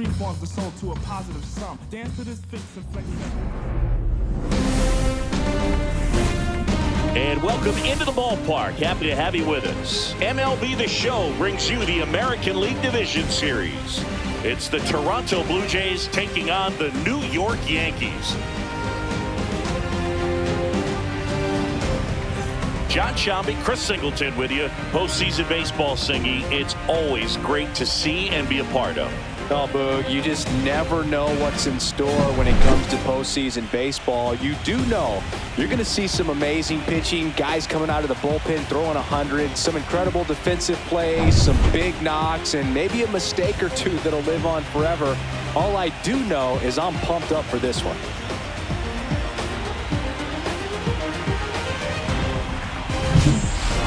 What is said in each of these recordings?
reforms the soul to a positive sum. Dance to this fix and flex. And welcome into the ballpark. Happy to have you with us. MLB The Show brings you the American League Division Series. It's the Toronto Blue Jays taking on the New York Yankees. John Shambi, Chris Singleton with you. Postseason baseball singing. It's always great to see and be a part of. Oh, Boog, you just never know what's in store when it comes to postseason baseball. You do know you're going to see some amazing pitching, guys coming out of the bullpen throwing 100, some incredible defensive plays, some big knocks, and maybe a mistake or two that'll live on forever. All I do know is I'm pumped up for this one.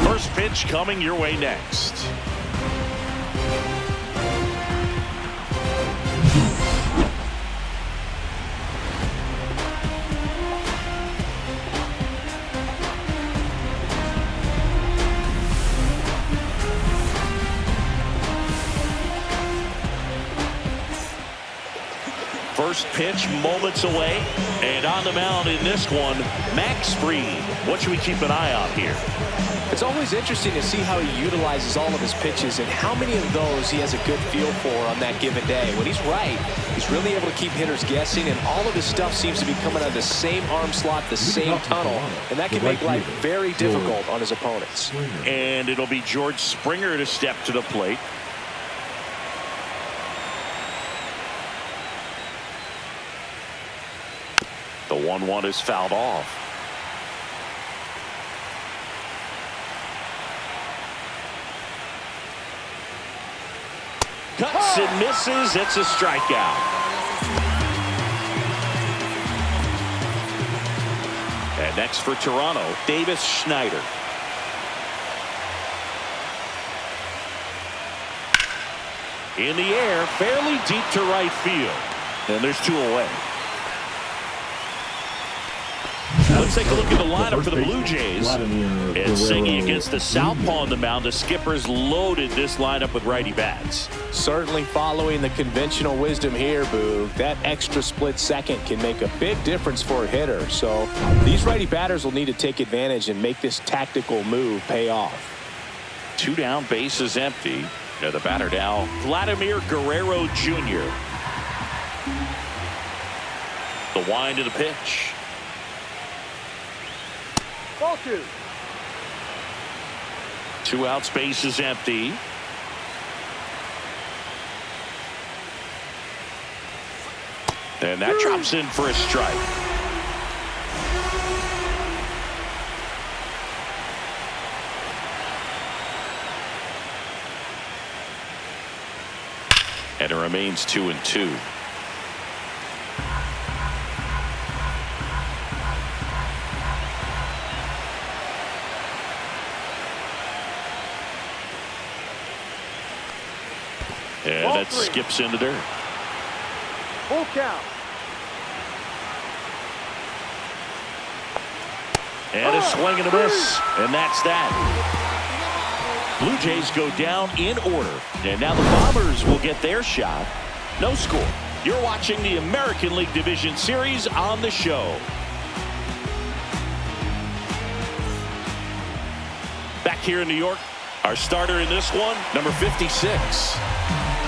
First pitch coming your way next. First pitch moments away, and on the mound in this one, Max Fried. What should we keep an eye on here? It's always interesting to see how he utilizes all of his pitches and how many of those he has a good feel for on that given day. When he's right, he's really able to keep hitters guessing, and all of his stuff seems to be coming out of the same arm slot, the same tunnel, and that can make life very difficult on his opponents. And it'll be George Springer to step to the plate. The 1-1 is fouled off. Cuts and misses. It's a strikeout. And next for Toronto, Davis Schneider. In the air, fairly deep to right field. And there's two away. Let's take a look at the lineup for the Blue Jays. And singing against the southpaw on the mound, the skipper's loaded this lineup with righty bats. Certainly following the conventional wisdom here, Boog. That extra split second can make a big difference for a hitter. So these righty batters will need to take advantage and make this tactical move pay off. Two down, bases empty. Now the batter now, Vladimir Guerrero Jr. The wind of the pitch. Ball two. Two outs, bases empty. And that drops in for a strike. And it remains 2-2. And that skips into dirt. Full count. And a swing and a miss. And that's that. Blue Jays go down in order. And now the Bombers will get their shot. No score. You're watching the American League Division Series on the show. Back here in New York, our starter in this one, number 56.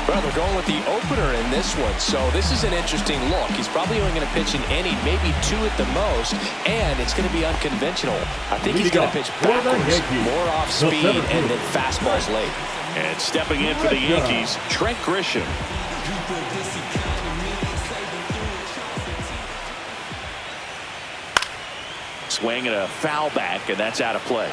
Well, they're going with the opener in this one, so this is an interesting look. He's probably only going to pitch an inning, maybe two at the most, and it's going to be unconventional. I think he's going to pitch backwards, more off speed, and then fastballs late. And stepping in for the Yankees, Trent Grisham. Swing and a foul back, and that's out of play.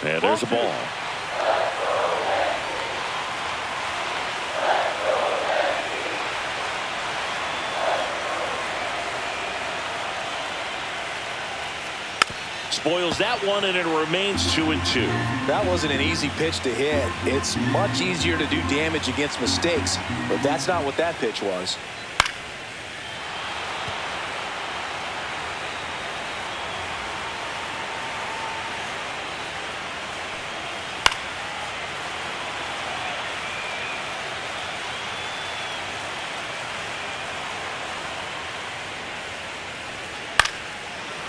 And there's a ball. Spoils that one, and it remains 2-2. That wasn't an easy pitch to hit. It's much easier to do damage against mistakes, but that's not what that pitch was.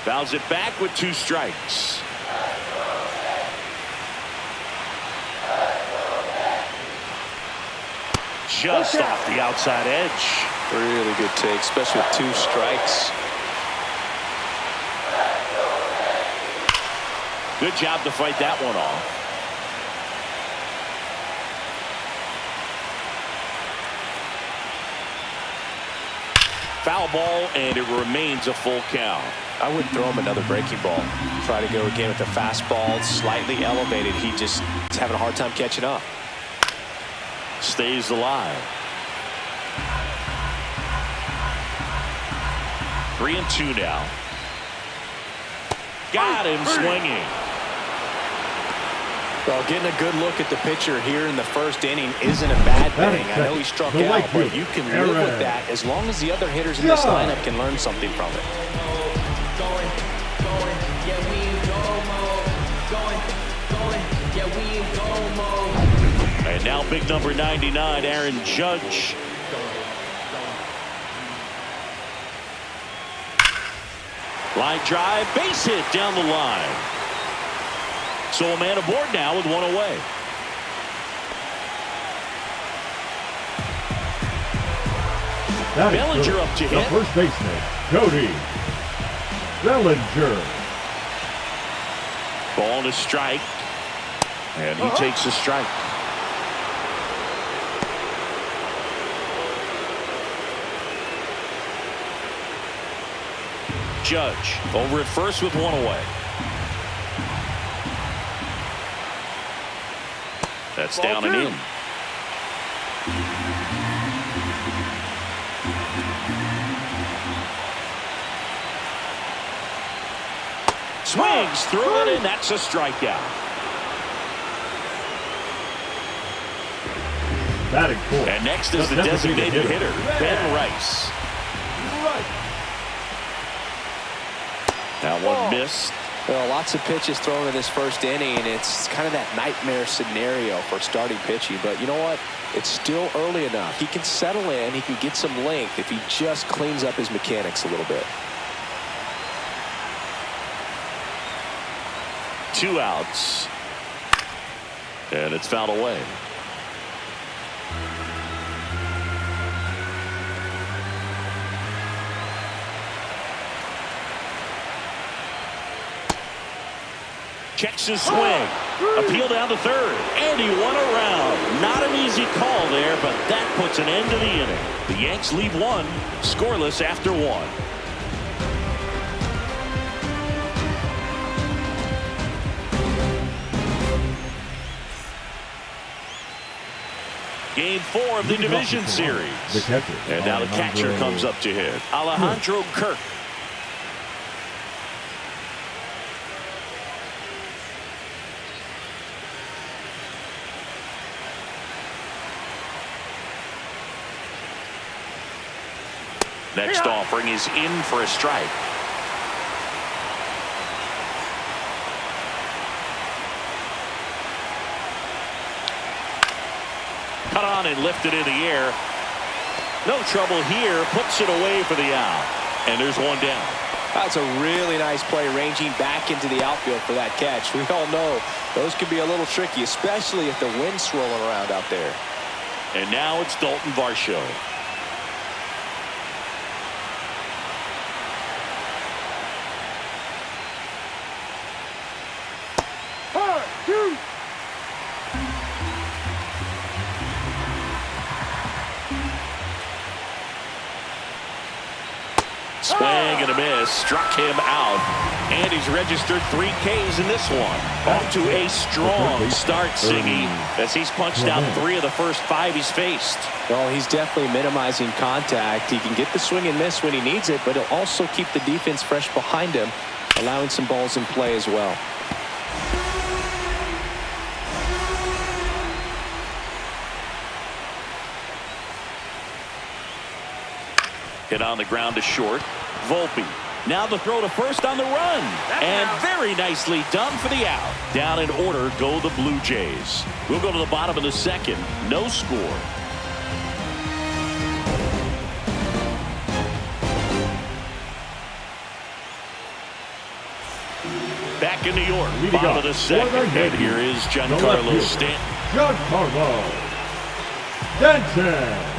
Fouls it back with 2 strikes. Just off the outside edge. Really good take, especially with 2 strikes. Good job to fight that one off. Foul ball, and it remains a full count. I wouldn't throw him another breaking ball. Try to go again with the fastball, slightly elevated. He just is having a hard time catching up. Stays alive. 3-2 now. Got him swinging. Well, getting a good look at the pitcher here in the first inning isn't a bad thing. I know he struck out, but you can live with that as long as the other hitters in this lineup can learn something from it. And now big number 99, Aaron Judge. Line drive, base hit down the line. So a man aboard now with 1 away. Bellinger up to the hit. first baseman, Cody Bellinger. Ball and a strike. And he takes a strike. Judge over at first with 1 away. That's down and in. Swings through it, and that's a strikeout. Batting fourth. And next is the designated hitter, Ben Rice. That one missed. Well, lots of pitches thrown in this first inning. It's kind of that nightmare scenario for starting pitching. But you know what? It's still early enough. He can settle in. He can get some length if he just cleans up his mechanics a little bit. 2 outs. And it's fouled away. Checks his swing. Appeal down to third. And he won a round. Not an easy call there, but that puts an end to the inning. The Yanks lead 1, scoreless after 1. Game 4 of the division series. And now the catcher comes up to hit. Alejandro Kirk. Next offering is in for a strike. Cut on and lifted in the air. No trouble here. Puts it away for the out. And there's 1 down. That's a really nice play, ranging back into the outfield for that catch. We all know those can be a little tricky, especially if the wind's swirling around out there. And now it's Dalton Varsho. Swing and a miss, struck him out, and he's registered 3 Ks in this one. Off to a strong start, Siggy, as he's punched out 3 of the first 5 he's faced. Well, he's definitely minimizing contact. He can get the swing and miss when he needs it, but he'll also keep the defense fresh behind him, allowing some balls in play as well. Hit on the ground to short. Volpe. Now the throw to first on the run. And very nicely done for the out. Down in order go the Blue Jays. We'll go to the bottom of the second. No score. back in New York. Leading Bottom up of the for second. the And Yankees, here is the Giancarlo left fielder, Stanton. Giancarlo Stanton.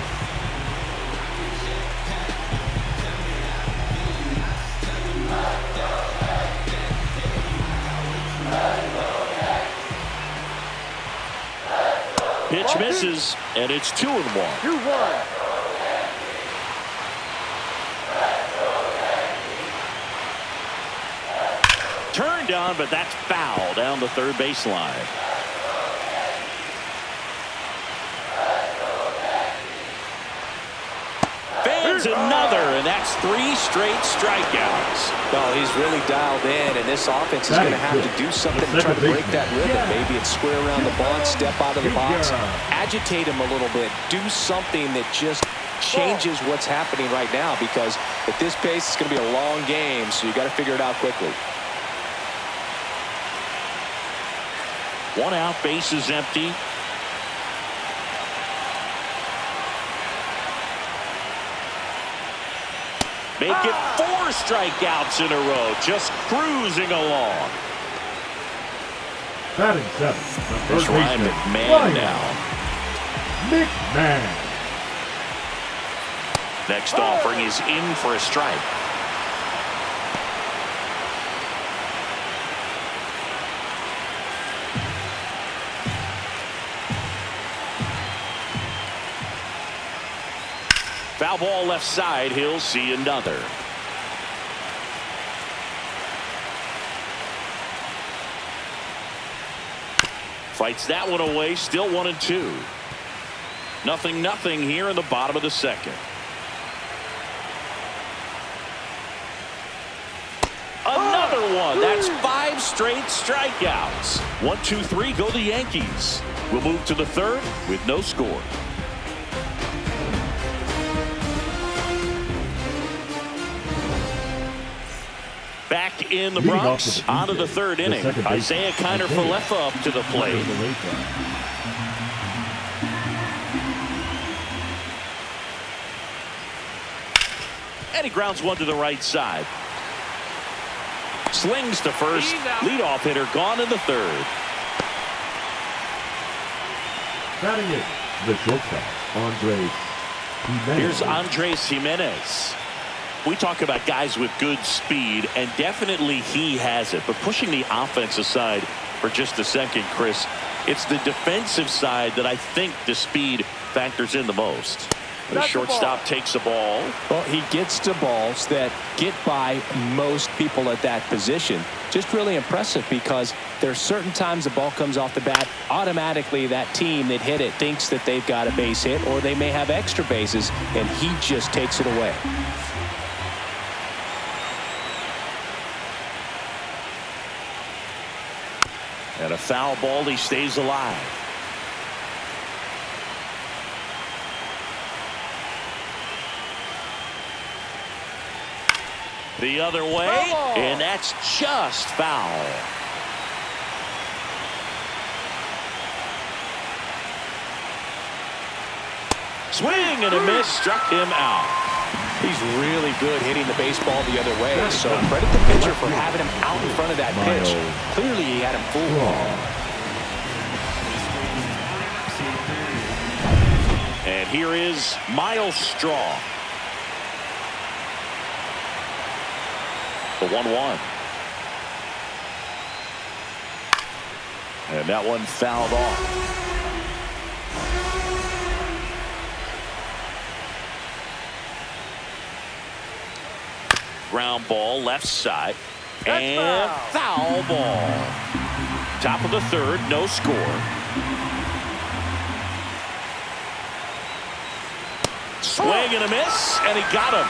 Pitch misses, and it's 2-1. 2-1. Turned on, but that's foul down the third baseline. Fans another, and that's 3 straight strikeouts. Well, he's really dialed in, and this offense is going to have to do something to try to break that rhythm. Maybe it's square around the bunt, step out of the box, agitate him a little bit, do something that just changes what's happening right now, because at this pace, it's going to be a long game, so you got to figure it out quickly. 1 out, base is empty. Make it 4 strikeouts in a row, just cruising along. Batting 7th, the This third Ryan baseman, McMahon now. McMahon. Next offering is in for a strike. Foul ball left side. He'll see another. Fights that one away. Still 1-2. 0-0 here in the bottom of the second. Another one. That's 5 straight strikeouts. 1-2-3 go the Yankees. We'll move to the third with no score. Back in the Bronx, on to the third inning. Isaiah Kiner-Falefa up to the plate. And he grounds one to the right side. Slings to first. Leadoff hitter gone in the third. Batting it, the shortstop, Andres Jimenez. Here's Andres Jimenez. We talk about guys with good speed, and definitely he has it. But pushing the offense aside for just a second, Chris, it's the defensive side that I think the speed factors in the most. The shortstop takes a ball. Well, he gets to balls that get by most people at that position. Just really impressive, because there are certain times the ball comes off the bat, automatically that team that hit it thinks that they've got a base hit, or they may have extra bases, and he just takes it away. And a foul ball, he stays alive. The other way, and that's just foul. Swing and a miss, struck him out. He's really good hitting the baseball the other way, so credit the pitcher for having him out in front of that pitch. Clearly he had him fooled. And here is Miles Straw. The 1-1. And that one fouled off. Ground ball left side. And foul ball. Top of the third, no score. Swing and a miss, and he got him.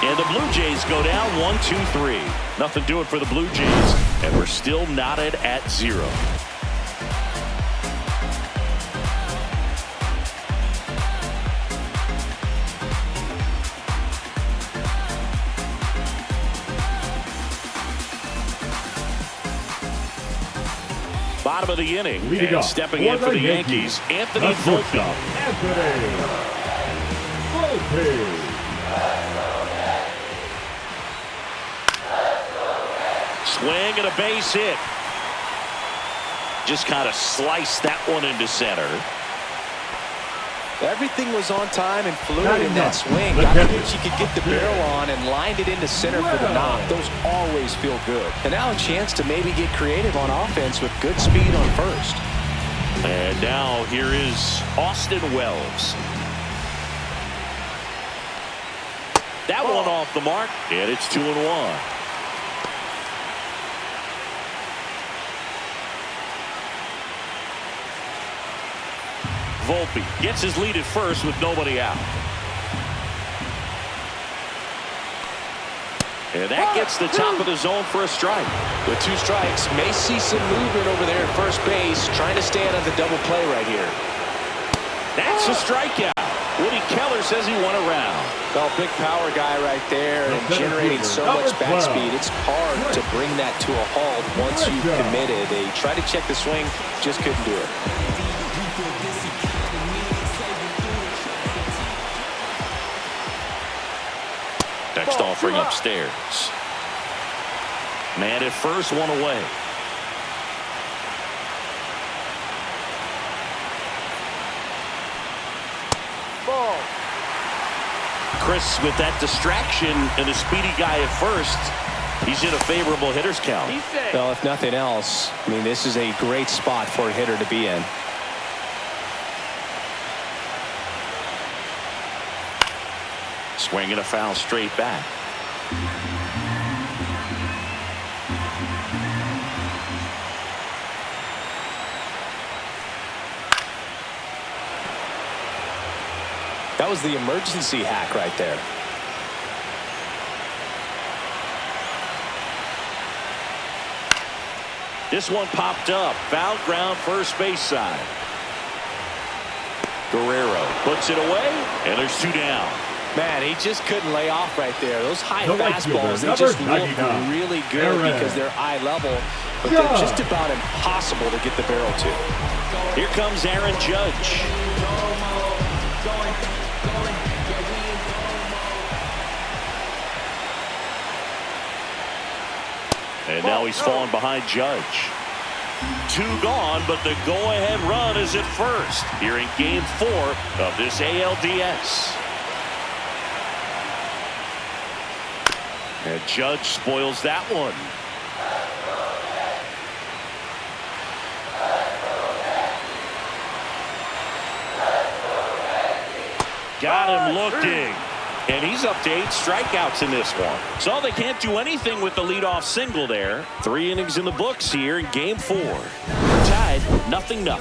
And the Blue Jays go down 1-2-3. Nothing doing for the Blue Jays, and we're still knotted at 0. Bottom of the inning, and stepping in for the Yankees, Anthony Volpe. Swing and a base hit. just kind of sliced that one into center. Everything was on time and fluid Not in that enough. swing. The Got the catcher. pitch he could get the barrel on and lined it into center for the knock. Those always feel good. And now a chance to maybe get creative on offense with good speed on first. And now here is Austin Wells. That one off the mark, and it's 2-1. Volpe gets his lead at first with nobody out. And that gets the top of the zone for a strike. With 2 strikes, may see some movement over there at first base, trying to stand on the double play right here. That's a strikeout. Woody Keller says he won a round. Well, big power guy right there and generating so much bat speed. It's hard to bring that to a halt once you've committed. They tried to check the swing, just couldn't do it. Next offering upstairs. Man at first, one away. Ball. Chris with that distraction and a speedy guy at first. He's in a favorable hitter's count. Well, if nothing else, I mean, this is a great spot for a hitter to be in. Swinging a foul straight back. That was the emergency hack right there. This one popped up. Foul ground first base side. Guerrero puts it away, and there's 2 down. Man, he just couldn't lay off right there. Those high The right fastballs, fielder, they just number look 99, really good Aaron because they're eye level, but they're just about impossible to get the barrel to. Here comes Aaron Judge. And now he's fallen behind Judge. 2 gone, but the go-ahead run is at first here in Game 4 of this ALDS. And Judge spoils that one. Got him looking. And he's up to 8 strikeouts in this one. So they can't do anything with the leadoff single there. 3 innings in the books here in Game 4. Tied 0-0.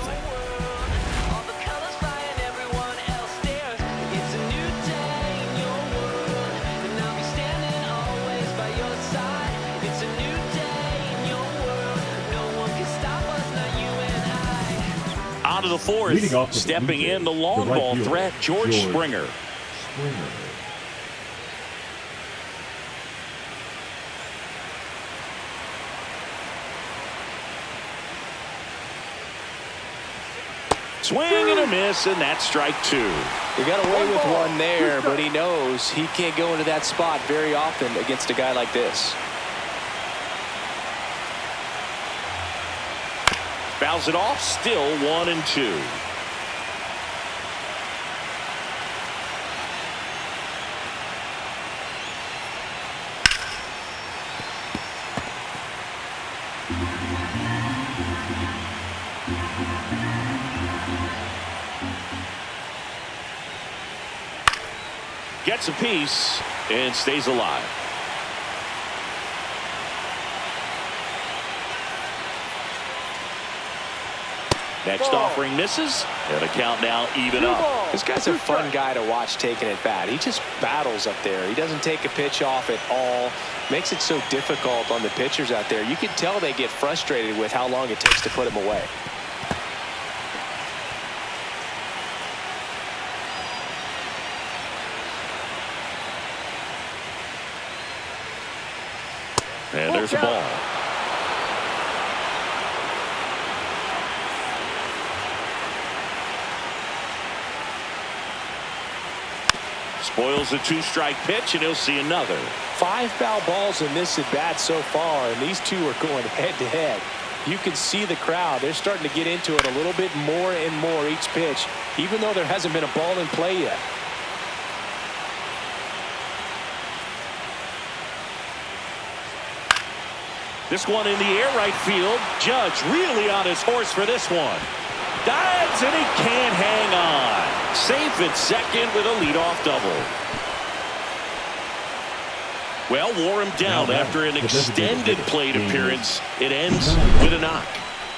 On to the 4th. Stepping in the long ball threat, George Springer. Swing and a miss, and that's strike 2. He got away with one there, but he knows he can't go into that spot very often against a guy like this. Fouls it off, still 1-2. Gets a piece and stays alive. Next offering misses, and the count now even up. This guy's a fun guy to watch taking at bat. He just battles up there. He doesn't take a pitch off at all. Makes it so difficult on the pitchers out there. You can tell they get frustrated with how long it takes to put him away. And there's a ball. Spoils the 2-strike pitch, and he'll see another. 5 foul balls in this at bat so far, and these two are going head to head. you can see the crowd. They're starting to get into it a little bit more and more each pitch, even though there hasn't been a ball in play yet. This one in the air right field. Judge really on his horse for this one. Dives and he can't hang on. Safe at second with a leadoff double. Well, wore him down after an extended plate appearance. It ends with a knock.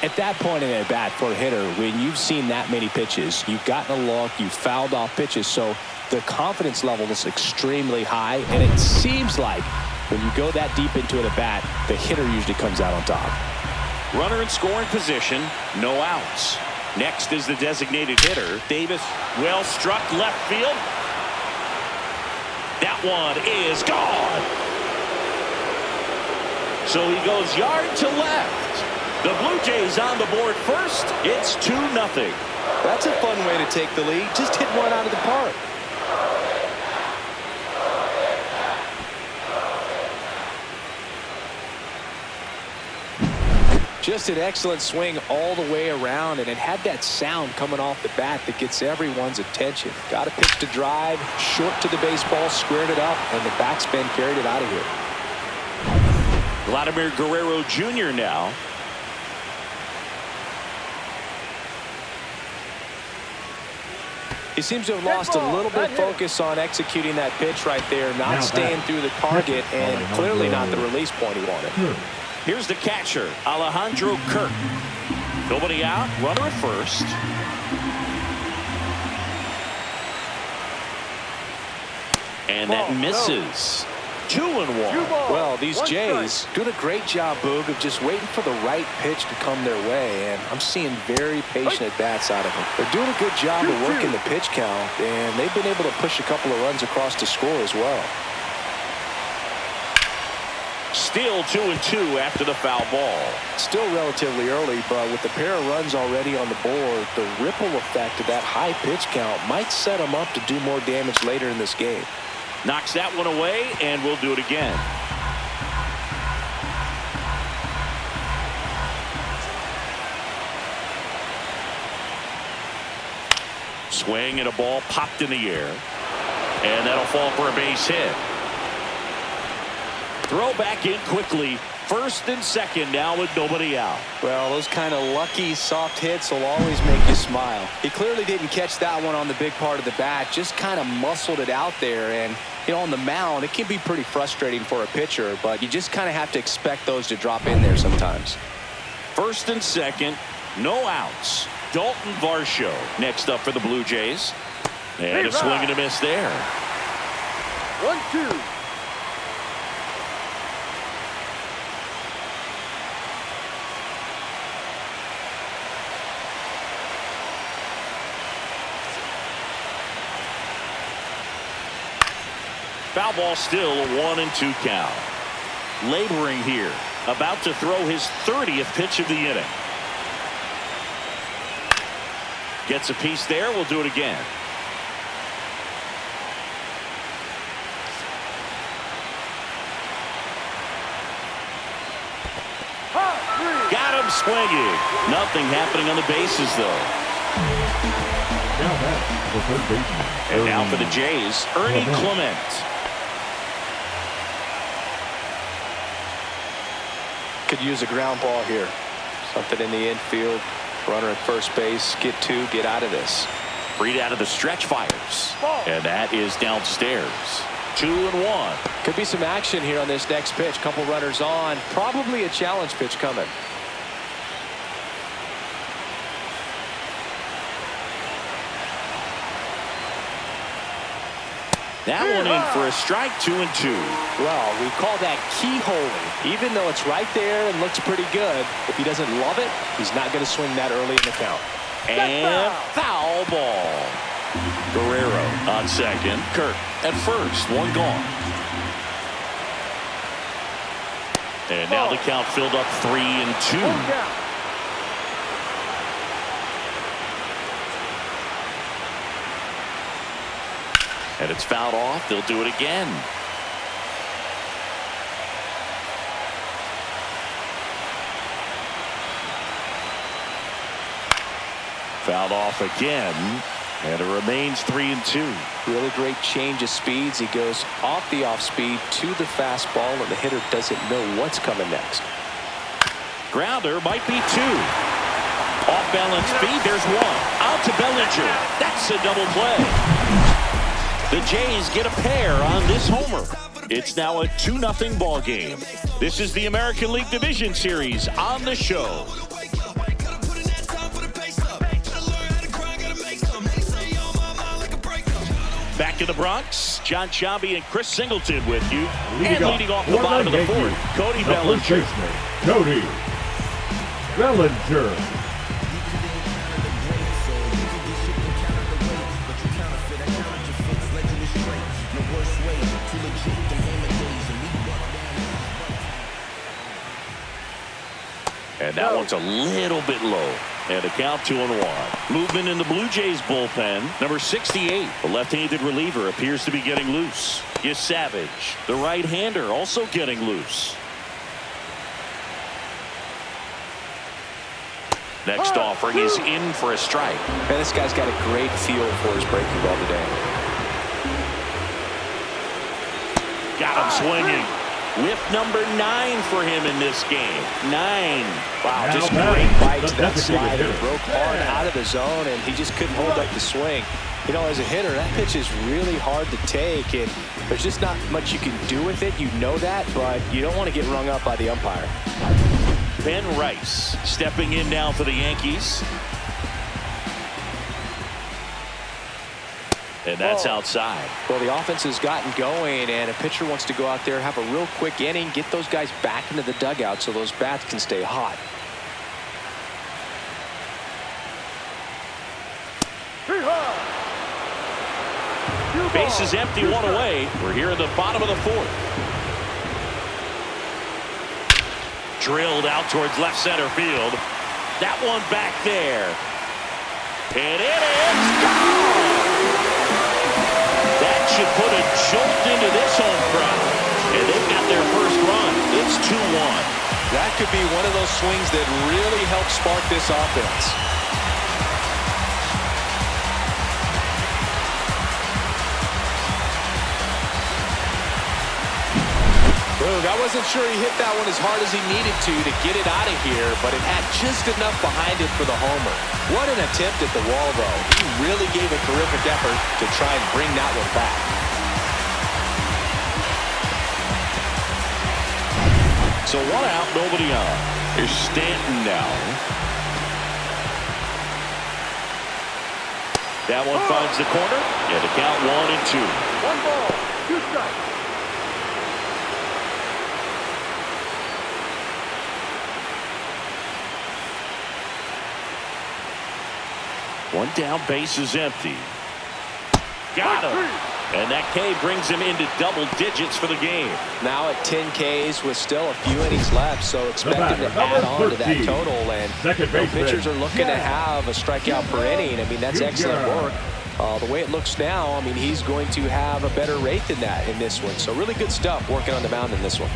At that point in at bat for a hitter, when you've seen that many pitches, you've gotten a look, you've fouled off pitches, so the confidence level is extremely high, and it seems like when you go that deep into an at bat, the hitter usually comes out on top. Runner in scoring position, no outs. Next is the designated hitter, Davis. Well struck left field. That one is gone. So he goes yard to left. The Blue Jays on the board first. It's 2-0. That's a fun way to take the lead. Just hit one out of the park. Just an excellent swing all the way around, and it had that sound coming off the bat that gets everyone's attention. Got a pitch to drive, short to the baseball, squared it up, and the backspin carried it out of here. Vladimir Guerrero Jr. now. He seems to have lost a little bit of focus on executing that pitch right there, not staying through the target, and clearly not the release point he wanted. Here's the catcher, Alejandro Kirk. Nobody out, runner at first. And that misses. 2-1. Well, these Jays doing a great job, Boog, of just waiting for the right pitch to come their way, and I'm seeing very patient at-bats out of them. They're doing a good job of working the pitch count, and they've been able to push a couple of runs across to score as well. Still 2-2 after the foul ball. Still relatively early, but with the pair of runs already on the board, the ripple effect of that high pitch count might set them up to do more damage later in this game. Knocks that one away, and we'll do it again. Swing and a ball popped in the air. And that'll fall for a base hit. Throw back in quickly. First and second now with nobody out. Well, those kind of lucky soft hits will always make you smile. He clearly didn't catch that one on the big part of the bat, just kind of muscled it out there. And, you know, on the mound, it can be pretty frustrating for a pitcher, but you just kind of have to expect those to drop in there sometimes. First and second, no outs. Dalton Varsho next up for the Blue Jays. And a swing and a miss there. 1-2. Foul ball, still a 1-2 count. Laboring here, about to throw his 30th pitch of the inning. Gets a piece there. We'll do it again. Got him swinging. Nothing happening on the bases, though. Now back, the third baseman. And now for the Jays, Ernie Clement. Could use a ground ball here. Something in the infield. Runner at first base. Get two. Get out of this. Read out of the stretch fires. And that is downstairs. 2-1. Could be some action here on this next pitch. Couple runners on. Probably a challenge pitch coming. That one in for a strike. 2-2. Well, we call that keyholing. Even though it's right there and looks pretty good, if he doesn't love it, he's not going to swing that early in the count. And foul ball. Guerrero on second. Kirk at first. One gone. And now the count filled up 3-2. And it's fouled off. They'll do it again. Fouled off again, and it remains 3-2. Really great change of speeds. He goes off the off speed to the fastball, and the hitter doesn't know what's coming next. Grounder might be 2. Off balance speed, there's 1. Out to Bellinger. That's a double play. The Jays get a pair on this homer. It's now a 2-0 ball game. This is the American League Division Series on the show. Back in the Bronx, John Sciambi and Chris Singleton with you. Leading off the bottom of the fourth, Cody Bellinger. Cody Bellinger. And that one's a little bit low. And a count 2-1. Movement in the Blue Jays bullpen. Number 68, the left-handed reliever, appears to be getting loose. Savage, the right-hander, also getting loose. Next offering is in for a strike. Man, this guy's got a great feel for his breaking ball today. Got him swinging. Whip number 9 for him in this game. 9. Wow, just great bite to that slider. Broke hard out of the zone, and he just couldn't hold up the swing. You know, as a hitter, that pitch is really hard to take, and there's just not much you can do with it. You know that, but you don't want to get rung up by the umpire. Ben Rice stepping in now for the Yankees. And that's outside. Well, the offense has gotten going, and a pitcher wants to go out there, have a real quick inning, get those guys back into the dugout so those bats can stay hot. Base is empty, 1 away. We're here in the bottom of the 4th. Drilled out towards left center field. That one back there. And it is gone! That should put a jolt into this home crowd. And they've got their first run. It's 2-1. That could be one of those swings that really helps spark this offense. Boog, I wasn't sure he hit that one as hard as he needed to get it out of here, but it had just enough behind it for the homer. What an attempt at the wall, though. He really gave a terrific effort to try and bring that one back. So 1 out, nobody on. Here's Stanton now. That one finds the corner. And the count 1-2. 1 ball, 2 strikes. One down, base is empty. Got him. And that K brings him into double digits for the game. Now at 10 Ks with still a few innings left, so expect him to add on to that total. And pitchers are looking to have a strikeout per inning. I mean, that's excellent work. The way it looks now, I mean, he's going to have a better rate than that in this one. So really good stuff working on the mound in this one.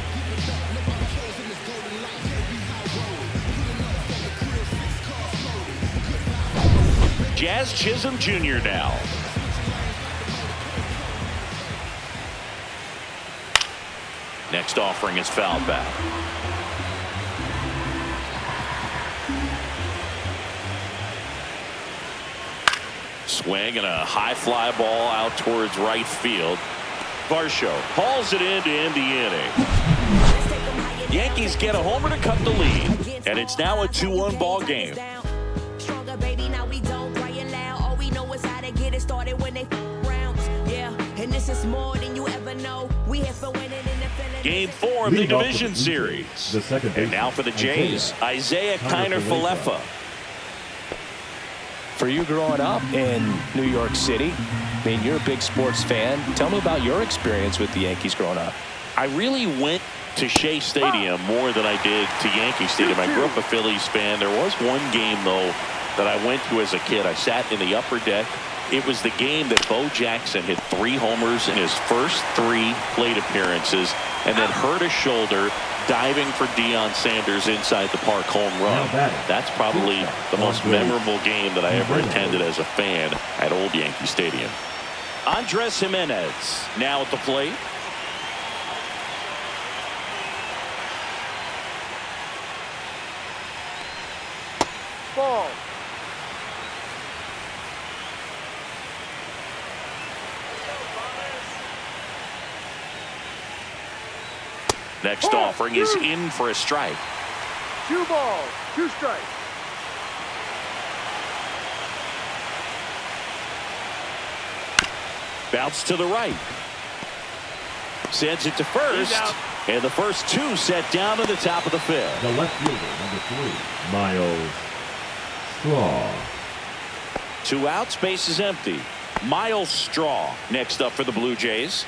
Jazz Chisholm Jr. now. Next offering is fouled back. Swing and a high fly ball out towards right field. Varsho hauls it in to end the inning. Yankees get a homer to cut the lead, and it's now a 2-1 ball game. Started when they rounds, yeah, and this is more than you ever know. We here for winning in the feeling. Game 4 of the division series. And now for the Jays, Isaiah Kiner-Falefa. For you growing up in New York City, I mean, you're a big sports fan. Tell me about your experience with the Yankees growing up. I really went to Shea Stadium more than I did to Yankee Stadium. I grew up a Phillies fan. There was one game, though, that I went to as a kid. I sat in the upper deck. It was the game that Bo Jackson hit 3 homers in his first 3 plate appearances and then hurt a shoulder, diving for Deion Sanders inside the park home run. That's probably the most memorable game that I ever attended as a fan at Old Yankee Stadium. Andres Jimenez now at the plate. Ball. Next offering is in for a strike. 2 balls, 2 strikes. Bounce to the right. Sends it to first. And the first 2 set down to the top of the 5th. The left fielder, number 3, Miles Straw. 2 outs, base is empty. Miles Straw next up for the Blue Jays.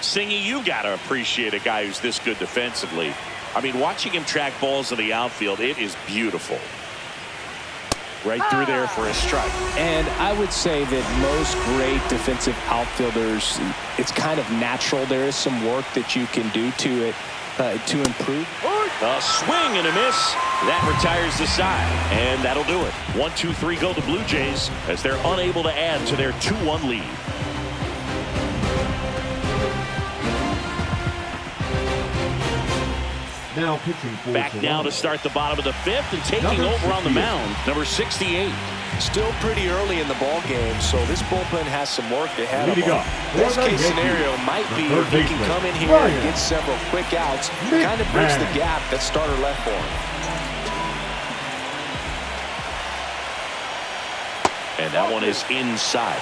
Singy, you got to appreciate a guy who's this good defensively. I mean, watching him track balls in the outfield, it is beautiful. Right through there for a strike. And I would say that most great defensive outfielders, it's kind of natural. There is some work that you can do to it to improve. A swing and a miss. That retires the side. And that'll do it. 1-2-3 go the Blue Jays as they're unable to add to their 2-1 lead. Now pitching for Back now to start the bottom of the 5th and taking over on the mound, number 68. Still pretty early in the ball game, so this bullpen has some work ahead of them. Best case Yankees, scenario might be the if he can come in here and get several quick outs, kind of bridge the gap that starter left for him. And that one is inside.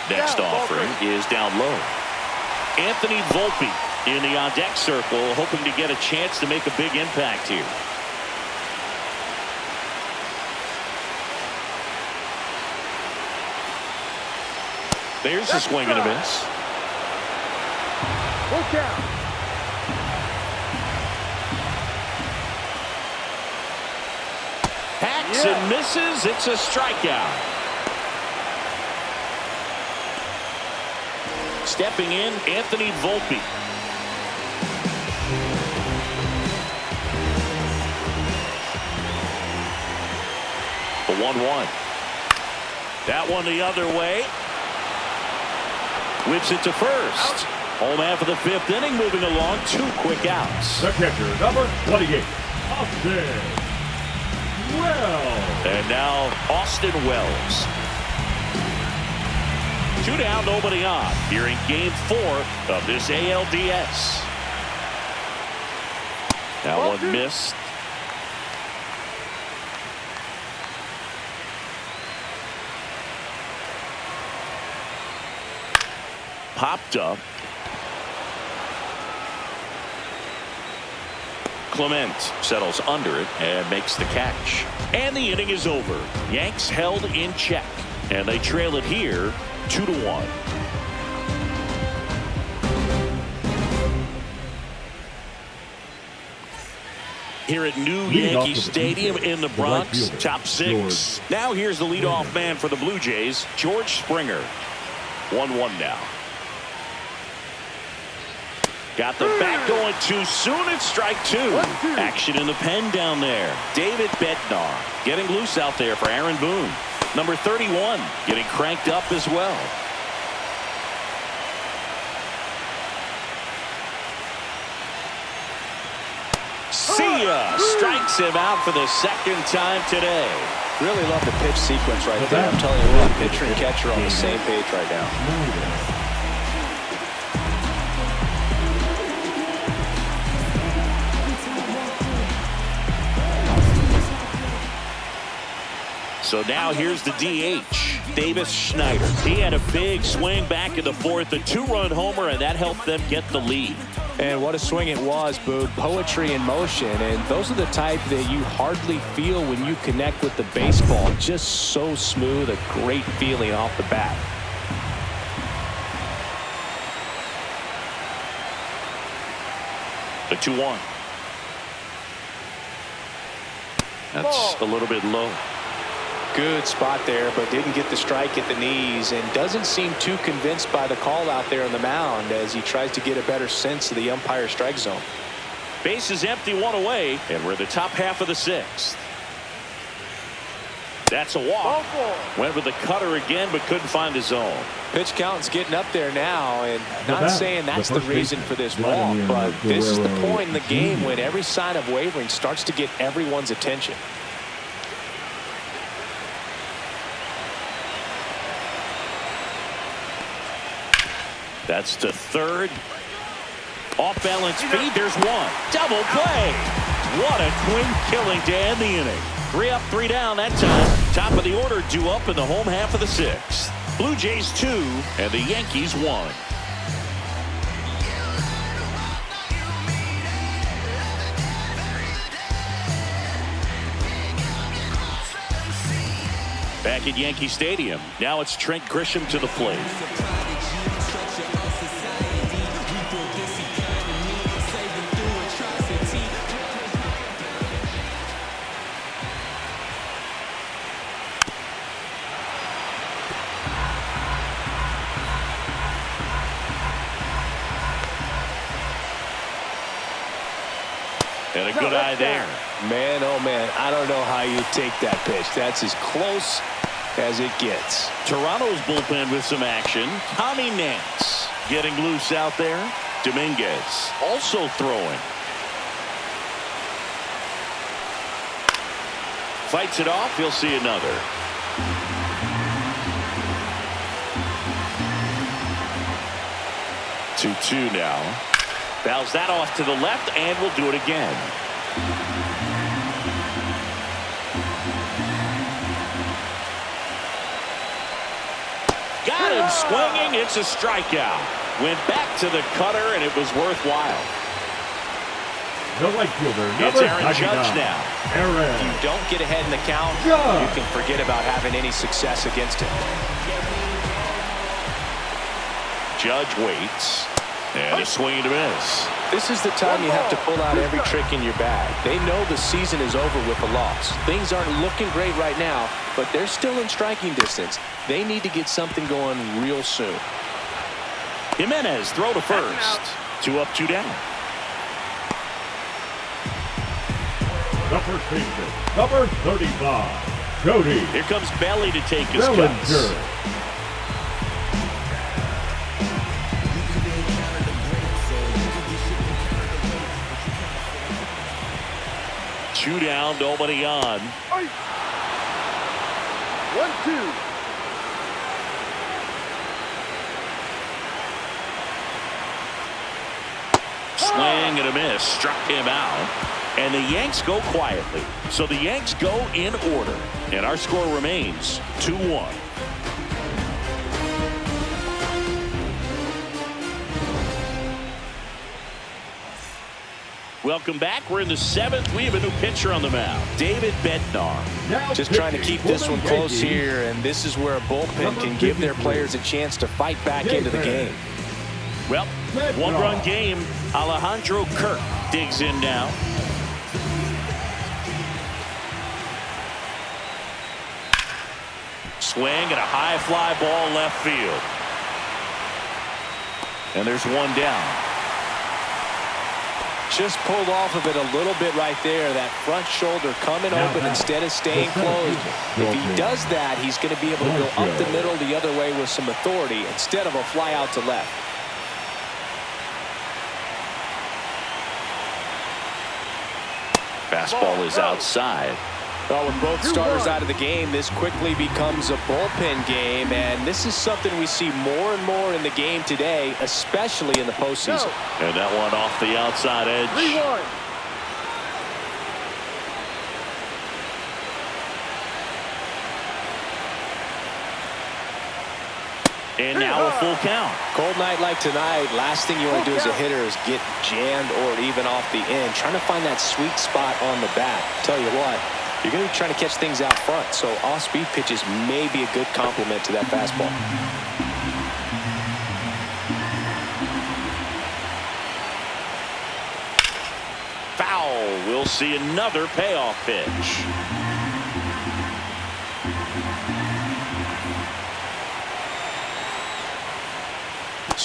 Next offering is down low. Anthony Volpe in the on-deck circle, hoping to get a chance to make a big impact here. There's a swing and a miss. Full count. Hacks and misses. It's a strikeout. Stepping in, Anthony Volpe. The 1-1. That one the other way. Whips it to first. Home half of the 5th inning, moving along. 2 quick outs. the catcher, number 28, Austin Wells. And now Austin Wells. 2 down, nobody on here in game 4 of this ALDS. That one missed. Popped up. Clement settles under it and makes the catch. And the inning is over. Yanks held in check. And they trail it here 2-1. Here at New Yankee Stadium in the Bronx, top 6. Now here's the leadoff man for the Blue Jays, George Springer. 1-1 now. Got the bat going too soon. It's strike 2. Action in the pen down there. David Bednar getting loose out there for Aaron Boone. Number 31 getting cranked up as well. See ya. Strikes him out for the 2nd time today. Really love the pitch sequence right there. I'm telling you what, pitcher and catcher on the same page right now. So now here's the DH, Davis Schneider. He had a big swing back in the 4th, a 2-run homer, and that helped them get the lead. And what a swing it was, Boog. Poetry in motion, and those are the type that you hardly feel when you connect with the baseball. Just so smooth, a great feeling off the bat. The 2-1. That's a little bit low. Good spot there, but didn't get the strike at the knees and doesn't seem too convinced by the call out there on the mound as he tries to get a better sense of the umpire strike zone. Base is empty, one away, and we're in the top half of the sixth. That's a walk. Went with the cutter again, but couldn't find the zone. Pitch count's getting up there now, and not saying that's the reason for this walk, but this is the point in the game when every sign of wavering starts to get everyone's attention. That's to third. Off balance feed. There's one. Double play. What a clean killing to end the inning. 3 up, 3 down that time. Top of the order due up in the home half of the sixth. Blue Jays 2 and the Yankees 1. Back at Yankee Stadium. Now it's Trent Grisham to the plate. And a good eye there. Man, oh man, I don't know how you take that pitch. That's as close as it gets. Toronto's bullpen with some action. Tommy Nance getting loose out there. Dominguez also throwing. Fights it off. He'll see another. Two now. Fouls that off to the left, and we'll do it again. Got him swinging. It's a strikeout. Went back to the cutter, and it was worthwhile. The right fielder, It's Aaron Judge now. If you don't get ahead in the count, you can forget about having any success against him. Judge waits. And a swing and a miss. This is the time you have to pull out every trick in your bag. They know the season is over with a loss. Things aren't looking great right now, but they're still in striking distance. They need to get something going real soon. Jimenez throw to first. 2 up, 2 down. The first baseman, number 35, Cody. Here comes Belly to take his Bellinger. cuts. 2 down, nobody on. 1-2. Swing and a miss. Struck him out. And the Yanks go quietly. So the Yanks go in order. And our score remains 2-1. Welcome back. We're in the 7th. We have a new pitcher on the mound, David Bednar. Just trying to keep this one close here, and this is where a bullpen can give their players a chance to fight back into the game. Well, 1-run game. Alejandro Kirk digs in now. Swing and a high fly ball left field. And there's 1 down. Just pulled off of it a little bit right there. That front shoulder coming open instead of staying closed. If he does that, he's going to be able to go up the middle the other way with some authority instead of a fly out to left. Fastball is outside. Well, with both starters out of the game, this quickly becomes a bullpen game, and this is something we see more and more in the game today, especially in the postseason. And that one off the outside edge. 3-1. And now a full count. Cold night like tonight, last thing you want to do as a hitter is get jammed or even off the end. Trying to find that sweet spot on the bat. Tell you what, you're going to be trying to catch things out front, so off-speed pitches may be a good complement to that fastball. Foul. We'll see another payoff pitch.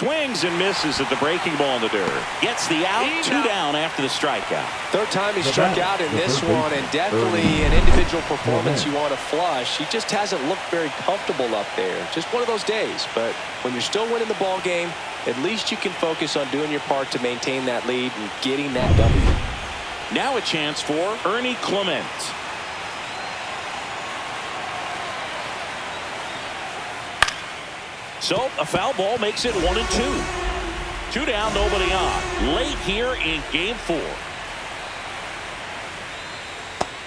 Swings and misses at the breaking ball in the dirt. Gets the out, 2 down after the strikeout. Third time he struck out in this one, and definitely an individual performance you want to flush. He just hasn't looked very comfortable up there. Just one of those days. But when you're still winning the ball game, at least you can focus on doing your part to maintain that lead and getting that W. Now a chance for Ernie Clement. So a foul ball makes it 1-2. 2 down, nobody on. Late here in game 4.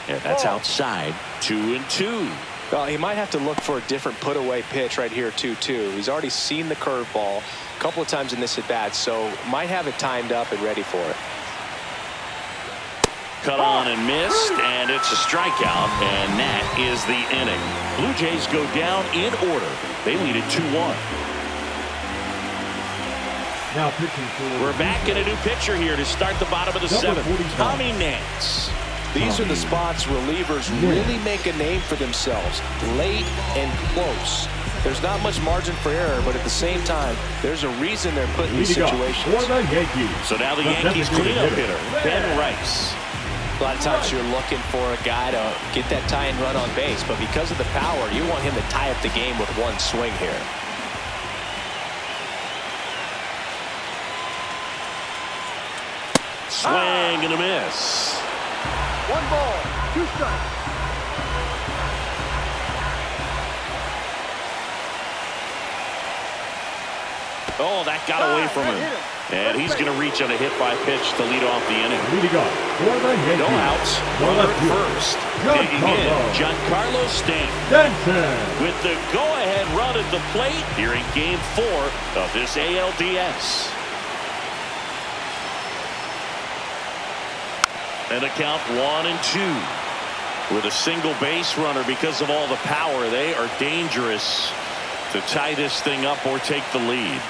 And that's outside. 2-2. Well, he might have to look for a different put-away pitch right here, 2-2. He's already seen the curveball a couple of times in this at-bat, so might have it timed up and ready for it. Cut on and missed, and it's a strikeout, and that is the inning. Blue Jays go down in order. They lead it 2-1. Now pitching for. We're back in a new pitcher here to start the bottom of the 7th. Tommy Nance. These are the spots relievers really make a name for themselves, late and close. There's not much margin for error, but at the same time, there's a reason they're put in these situations. For the Yankees. So now the Yankees cleanup hitter, Ben Rice. A lot of times you're looking for a guy to get that tie-in run on base, but because of the power, you want him to tie up the game with one swing here. Swing and a miss. 1 ball, 2 strikes. Oh, that got away from him. And he's going to reach on a hit-by pitch to lead off the inning. Leading off for the Yankees. No outs. Runner at first. Digging in, Giancarlo Stanton. with the go-ahead run at the plate here in Game 4 of this ALDS. And a count 1-2. With a single base runner, because of all the power, they are dangerous to tie this thing up or take the lead.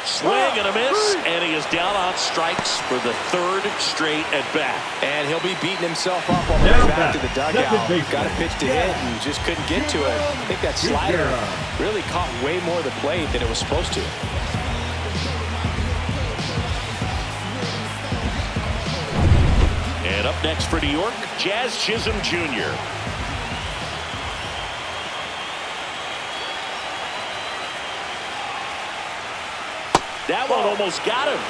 Swing and a miss, and he is down on strikes for the 3rd straight at bat. And he'll be beating himself up on the way back to the dugout. Got a pitch to hit and just couldn't get to it. I think that slider really caught way more of the plate than it was supposed to. And up next for New York, Jazz Chisholm Jr. That one almost got him.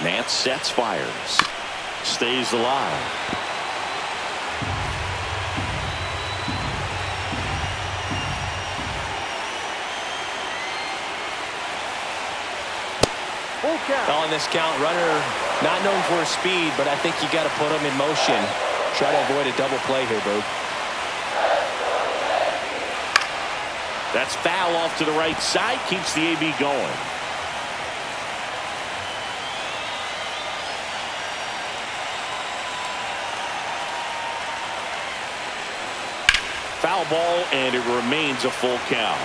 Nance sets, fires, stays alive. On this count, runner not known for his speed, but I think you got to put him in motion. Try to avoid a double play here, Boo. That's foul off to the right side, keeps the AB going. Foul ball, and it remains a full count.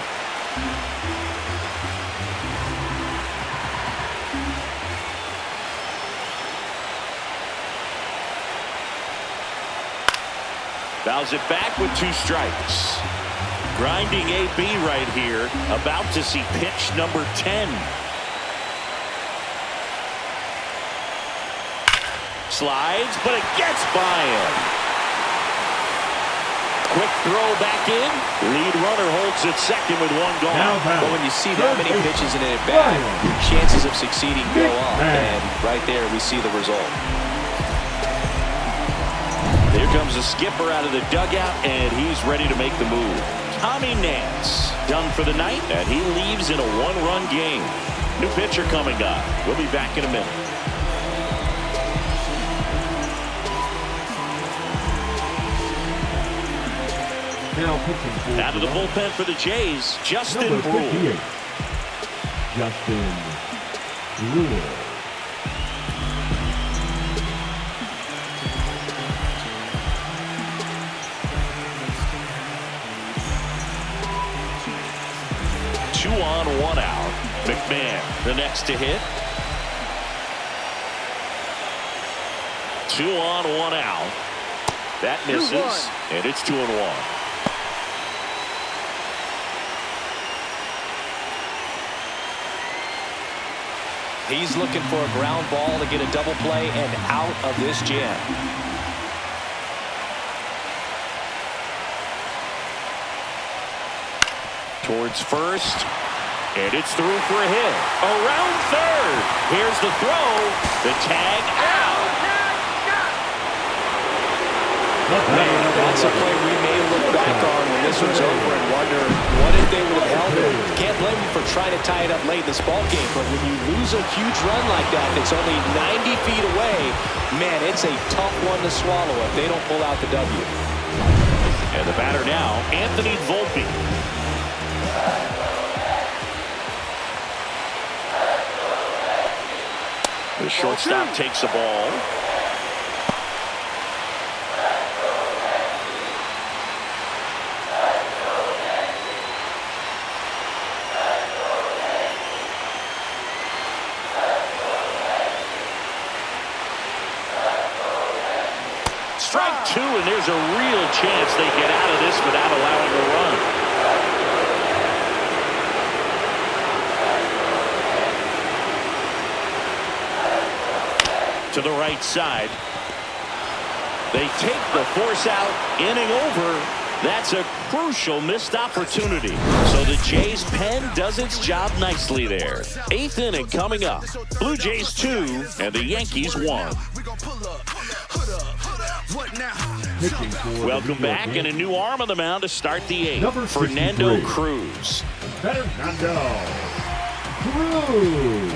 Fouls it back with 2 strikes. Grinding AB right here, about to see pitch number 10. Slides, but it gets by him. Quick throw back in. Lead runner holds at second with 1 gone. But when you see that many pitches in an at-bat, your chances of succeeding go up. And right there, we see the result. Here comes the skipper out of the dugout, and he's ready to make the move. Tommy Nance done for the night, and he leaves in a 1-run game. New pitcher coming up. We'll be back in a minute. Now pitching for Out of the bullpen for the Jays, Justin Brule. Justin Brewer. Two on, one out. McMahon, the next to hit. 2 on, 1 out. That misses, and it's 2-1. He's looking for a ground ball to get a double play and out of this jam. Towards first, and it's through for a hit. Around third. Here's the throw. The tag out. That's a play we may look back on when this one's over and wonder, what if they would have held it? Can't blame you for trying to tie it up late in this ball game, but when you lose a huge run like that that's only 90 feet away, man, it's a tough one to swallow if they don't pull out the W. And the batter now, Anthony Volpe. The shortstop takes the ball. Strike two, and there's a real chance they get out of this without allowing a run. To the right side. They take the force out, inning over. That's a crucial missed opportunity. So the Jays' pen does its job nicely there. 8th inning coming up. Blue Jays 2 and the Yankees 1. Welcome back, and a new arm on the mound to start the 8th. Fernando Cruz. Fernando Cruz.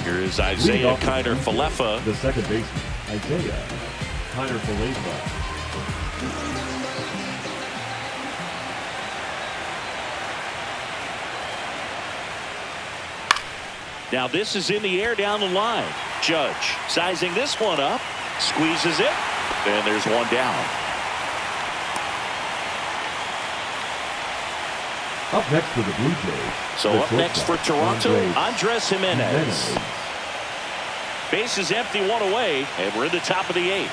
Here is Isaiah Kiner-Falefa. The second baseman, Isaiah Kiner-Falefa. Now this is in the air down the line. Judge sizing this one up, squeezes it, and there's one down. Up next for the Blue Jays. So up next for Toronto, Andres Jimenez. Base is empty, one away, and we're in the top of the 8th.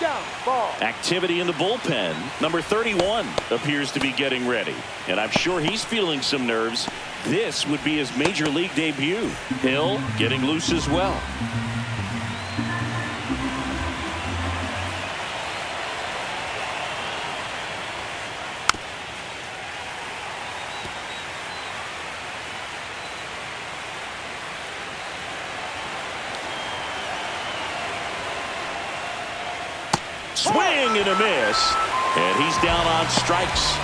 Down, ball. Activity in the bullpen. Number 31 appears to be getting ready, and I'm sure he's feeling some nerves. This would be his major league debut. Hill getting loose as well. Swing and a miss, and he's down on strikes.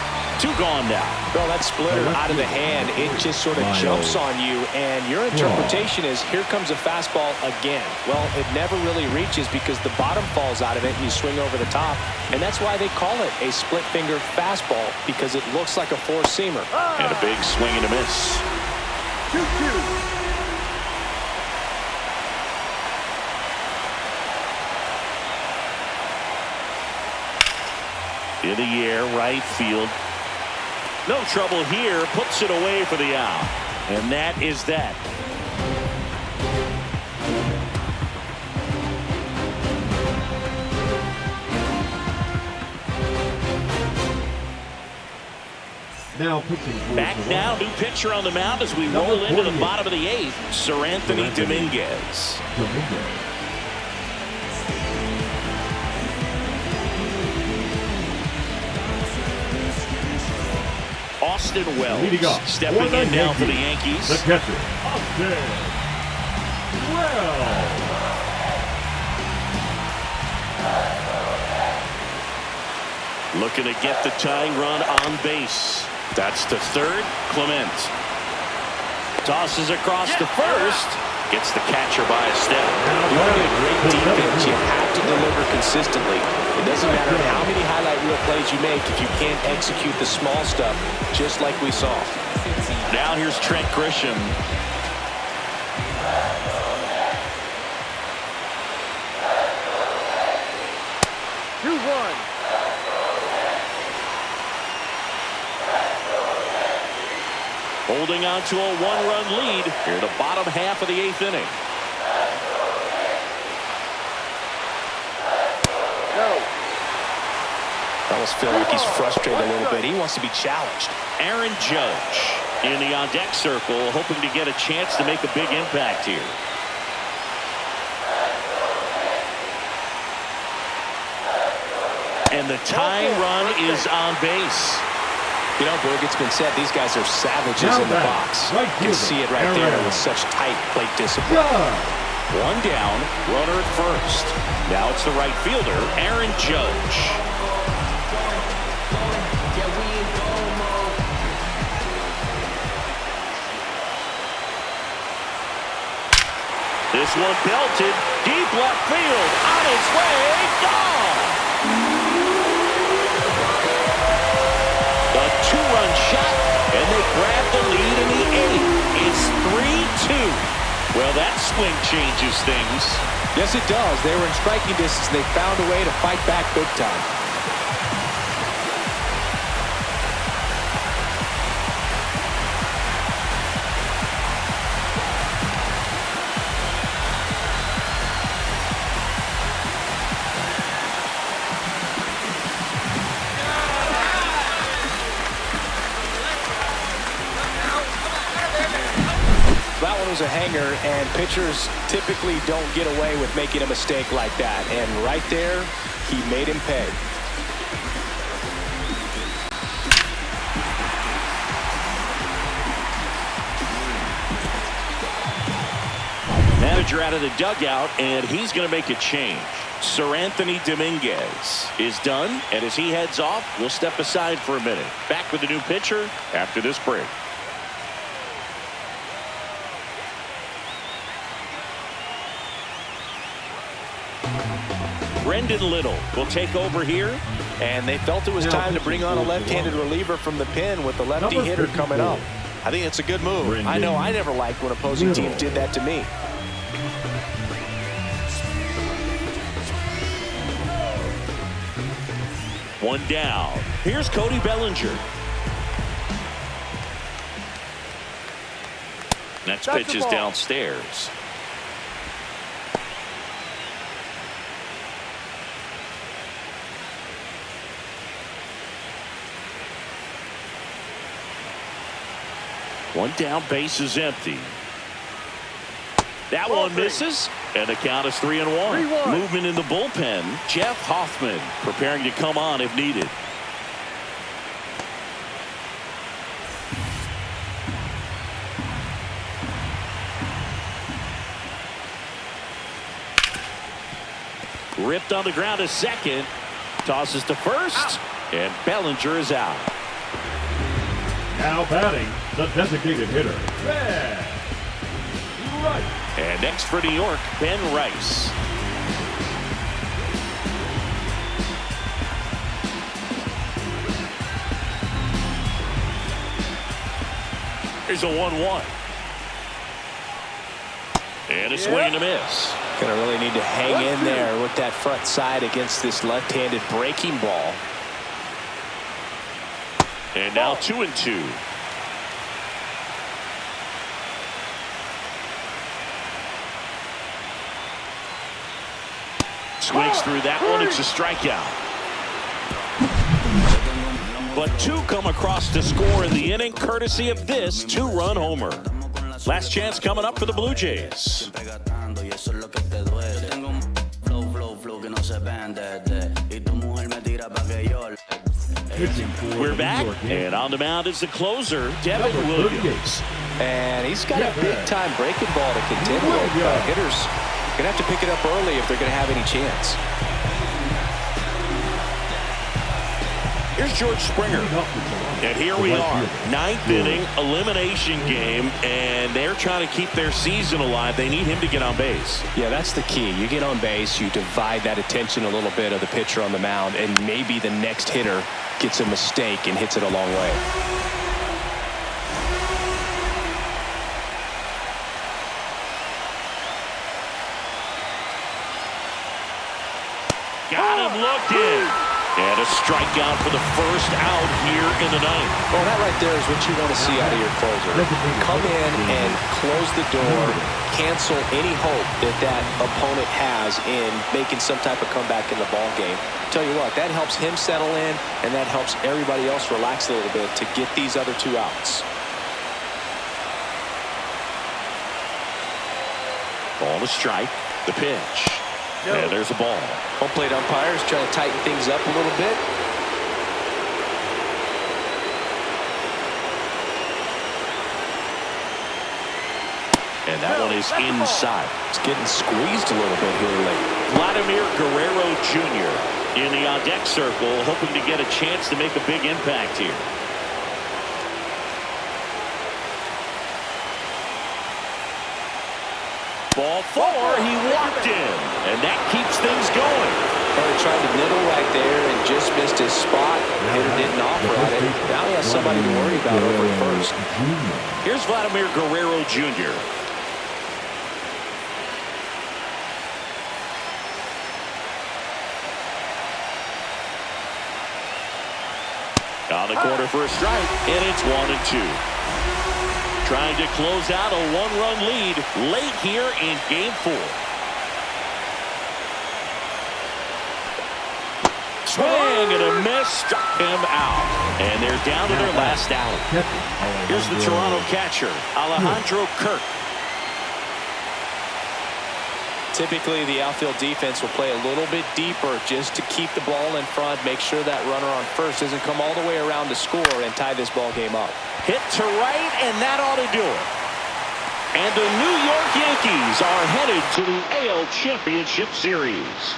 2 gone now. Well, that splitter out of the hand, it just sort of jumps on you, and your interpretation is, here comes a fastball again. Well, it never really reaches because the bottom falls out of it and you swing over the top, and that's why they call it a split finger fastball, because it looks like a four-seamer. And a big swing and a miss. 2-2. In the air, right field. No trouble here. Puts it away for the out. And that is that. Now pitching. Back now, new pitcher on the mound as we roll into the bottom of the 8th. Sir Anthony Dominguez. Austin Wells stepping in now for the Yankees. The catcher, Austin Wells. Looking to get the tying run on base. That's to third. Clement tosses across to first. Gets the catcher by a step. You want to be a great defense, you have to deliver consistently. It doesn't matter how many highlight reel plays you make if you can't execute the small stuff, just like we saw. Now here's Trent Grisham. Holding on to a one-run lead here in the bottom half of the 8th inning. I almost feel like he's frustrated a little bit. He wants to be challenged. Aaron Judge in the on-deck circle, hoping to get a chance to make a big impact here. And the tying run is on base. You know, Boog, it's been said these guys are savages in the box. You can see it right there with such tight plate discipline. One down, runner at first. Now it's the right fielder, Aaron Judge. This one belted, deep left field, on its way, gone! A two-run shot, and they grab the lead in the 8th. It's 3-2. Well, that swing changes things. Yes, it does. They were in striking distance. They found a way to fight back big time. That one was a hanger, and pitchers typically don't get away with making a mistake like that. And right there, he made him pay. Manager out of the dugout, and he's going to make a change. Sir Anthony Dominguez is done, and as he heads off, we'll step aside for a minute. Back with the new pitcher after this break. Brendan Little will take over here. And they felt it was time to bring on a left-handed reliever from the pen with the lefty hitter coming up. I think it's a good move. I know I never liked when opposing teams did that to me. One down. Here's Cody Bellinger. Next pitch is downstairs. One down, base is empty. That one misses, and the count is 3-1. Movement in the bullpen. Jeff Hoffman preparing to come on if needed. Ripped on the ground to second. Tosses to first, and Bellinger is out. Now batting, the designated hitter, Ben Rice. And next for New York, Ben Rice. Here's a 1-1. And a swing and a miss. Gonna really need to hang in there with that front side against this left-handed breaking ball. And now 2-2. Swings through that one. It's a strikeout. But two come across to score in the inning, courtesy of this two-run homer. Last chance coming up for the Blue Jays. We're back, and on the mound is the closer, Devin Williams. And he's got a big-time breaking ball to contend with. Hitters going to have to pick it up early if they're going to have any chance. Here's George Springer. And here we are, 9th inning elimination game, and they're trying to keep their season alive. They need him to get on base. Yeah, that's the key. You get on base, you divide that attention a little bit of the pitcher on the mound, and maybe the next hitter gets a mistake and hits it a long way. Got him looking. And a strikeout for the first out here in the ninth. Well, that right there is what you want to see out of your closer. Come in and close the door, cancel any hope that that opponent has in making some type of comeback in the ball game. Tell you what, that helps him settle in, and that helps everybody else relax a little bit to get these other 2 outs. Ball to strike. The pitch. And there's a ball. Home plate umpires trying to tighten things up a little bit. And that one is inside. It's getting squeezed a little bit here late. Vladimir Guerrero Jr. in the on-deck circle, hoping to get a chance to make a big impact here. Ball 4, he walked in, and that keeps things going. Well, he tried to middle right there and just missed his spot. The hitter didn't offer at it. Now he has somebody to worry about over at first. Here's Vladimir Guerrero Jr. On the corner for a strike, and it's 1-2. Trying to close out a 1-run lead late here in Game 4. Swing and a miss, struck him out. And they're down to their last out. Here's the Toronto catcher, Alejandro Kirk. Typically, the outfield defense will play a little bit deeper just to keep the ball in front, make sure that runner on first doesn't come all the way around to score and tie this ball game up. Hit to right, and that ought to do it. And the New York Yankees are headed to the AL Championship Series.